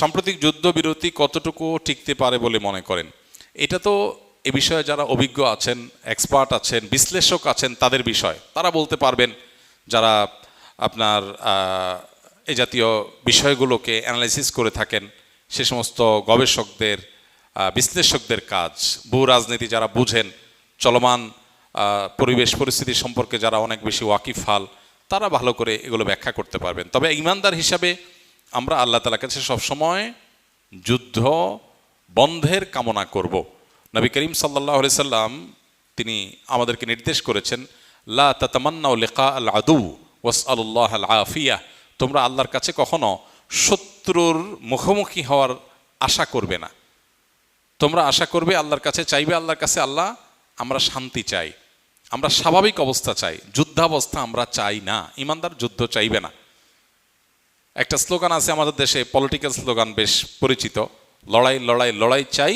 সাম্প্রতিক যুদ্ধবিরতি কতটুকু টিকতে পারে বলে মনে করেন? এটা তো এ বিষয়ে যারা অভিজ্ঞ আছেন, এক্সপার্ট আছেন, বিশ্লেষক আছেন, তাদের বিষয়, তারা বলতে পারবেন। যারা আপনার এই জাতীয় বিষয়গুলোকে অ্যানালাইসিস করে থাকেন, সে সমস্ত গবেষকদের, বিশ্লেষকদের কাজ। ভূ রাজনীতি যারা বুঝেন, চলমান পরিবেশ পরিস্থিতি সম্পর্কে যারা অনেক বেশি ওয়াকিফাল, তারা ভালো করে এগুলো ব্যাখ্যা করতে পারবেন। তবে ঈমানদার হিসাবে আমরা আল্লাহ তাআলার কাছে সবসময় যুদ্ধ বন্ধের কামনা করব। নবী করিম সাল্লাল্লাহু আলাইহি সাল্লাম তিনি আমাদেরকে নির্দেশ করেছেন, লা তাতামান্নাউ লিকা আল আদু ওয়াসআলুল্লাহ আল আফিয়া। তোমরা আল্লাহর কাছে কখনো শত্রুর মুখোমুখি হওয়ার আশা করবে না। তোমরা আশা করবে আল্লাহর কাছে, চাইবে আল্লাহর কাছে, আল্লাহ আমরা শান্তি চাই, আমরা স্বাভাবিক অবস্থা চাই, যুদ্ধাবস্থা আমরা চাই না। ঈমানদার যুদ্ধ চাইবে না। একটা স্লোগান আছে আমাদের দেশে, পলিটিক্যাল স্লোগান, বেশ পরিচিত, লড়াই লড়াই লড়াই চাই,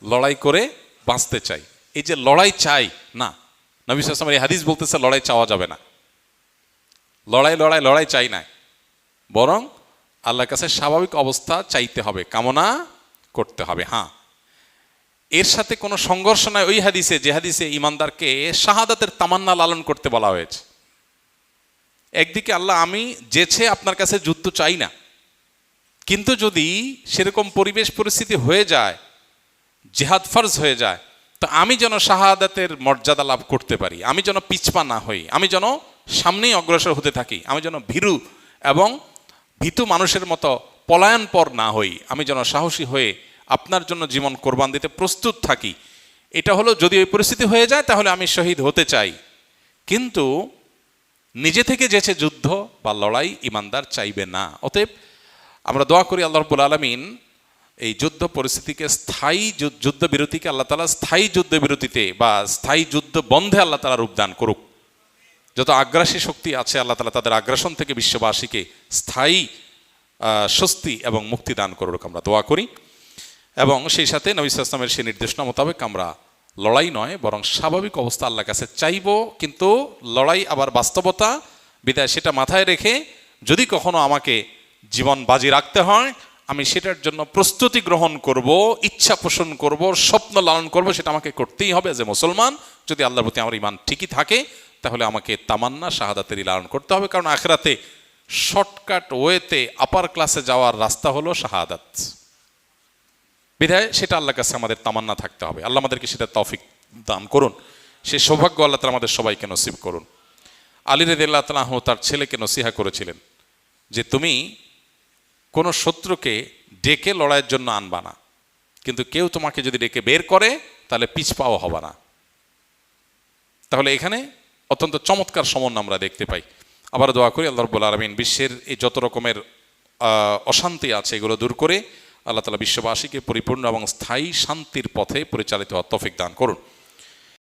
লড়াই করে বাঁচতে চাই। এই যে লড়াই চাই না, নবী সাল্লাল্লাহু আলাইহি ওয়াসাল্লাম এই হাদিস বলতেছে লড়াই চাওয়া যাবে না। লড়াই লড়াই লড়াই চাই না, বরং আল্লাহর কাছে স্বাভাবিক অবস্থা চাইতে হবে, কামনা করতে হবে। হ্যাঁ, এর সাথে কোনো সংঘর্ষ নাই ওই হাদিসে, যে হাদিসে ঈমানদারকে শাহাদাতের তামান্না লালন করতে বলা হয়েছে। একদিকে আল্লাহ, আমি যেছে আপনার কাছে যুদ্ধ চাই না, কিন্তু যদি সেরকম পরিবেশ পরিস্থিতি হয়ে যায়, জিহাদ ফরজ হয়ে যায়, তো আমি যেন শাহাদাতের মর্যাদা লাভ করতে পারি, আমি যেন পিছপা না হই, আমি যেন সামনেই অগ্রসর হতে থাকি, আমি যেন ভীরু এবং ভীতু মানুষের মতো পলায়নপর না হই, আমি যেন সাহসী হয়ে আপনার জন্য জীবন কোরবান দিতে প্রস্তুত থাকি। এটা হলো যদি ওই পরিস্থিতি হয়ে যায় তাহলে আমি শহীদ হতে চাই। কিন্তু নিজে থেকে যেছে যুদ্ধ বা লড়াই ঈমানদার চাইবে না। অতএব আমরা দোয়া করি আল্লাহ রাব্বুল আলামিন এই যুদ্ধ পরিস্থিতিকে, স্থায়ী যুদ্ধবিরতিকে আল্লাহ তাআলা স্থায়ী যুদ্ধবিরতিতে বা স্থায়ী যুদ্ধ বন্ধে আল্লাহ তাআলা রূপদান করুক। যত আগ্রাসী শক্তি আছে আল্লাহ তাআলা তাদের আগ্রাসন থেকে বিশ্ববাসীকে স্থায়ী স্বস্তি এবং মুক্তি দান করুক, আমরা দোয়া করি। এবং সেই সাথে নবী সাল্লাল্লাহু আলাইহি ওয়াসাল্লামের সেই নির্দেশনা মোতাবেক আমরা লড়াই নয় বরং স্বাভাবিক অবস্থা আল্লাহর কাছে চাইব, কিন্তু লড়াই আবার বাস্তবতা বিদায় সেটা মাথায় রেখে যদি কখনো আমাকে জীবন বাজি রাখতে হয়, আমি সেটার জন্য প্রস্তুতি গ্রহণ করব, ইচ্ছা পোষণ করব, স্বপ্ন লালন করব, সেটা আমাকে করতেই হবে। যে মুসলমান, যদি আল্লাহর প্রতি আমার ঈমান ঠিকই থাকে, তাহলে আমাকে তামান্না শাহাদাতেরই লালন করতে হবে। কারণ আখিরাতে শর্টকাট ওয়েতে আপার ক্লাসে যাওয়ার রাস্তা হলো শাহাদাত। বিধায় সেটা আল্লাহর কাছে আমাদের তামান্না থাকতে হবে। আল্লাহ আমাদেরকে সেটা তৌফিক দান করুন, সেই সৌভাগ্য আল্লাহ তাআলা আমাদের সবাইকে নসিব করুন। আলী রাদিয়াল্লাহু তাআলা আনহু তার ছেলেকে নসিহা করেছিলেন যে তুমি কোনো শত্রুকে ডেকে লড়াইয়ের জন্য আনবা না, কিন্তু কেউ তোমাকে যদি ডেকে বের করে তাহলে পিছপাও হবে না। তাহলে এখানে অত্যন্ত চমৎকার সমন্বয় আমরা দেখতে পাই। আবার দোয়া করি আল্লাহ রাব্বুল আলামিন বিশ্বের এই যত রকমের অশান্তি আছে এগুলো দূর করে আল্লাহ তাআলা বিশ্ববাসীকে পরিপূর্ণ এবং স্থায়ী শান্তির পথে পরিচালিত হওয়ার তৌফিক দান করুন।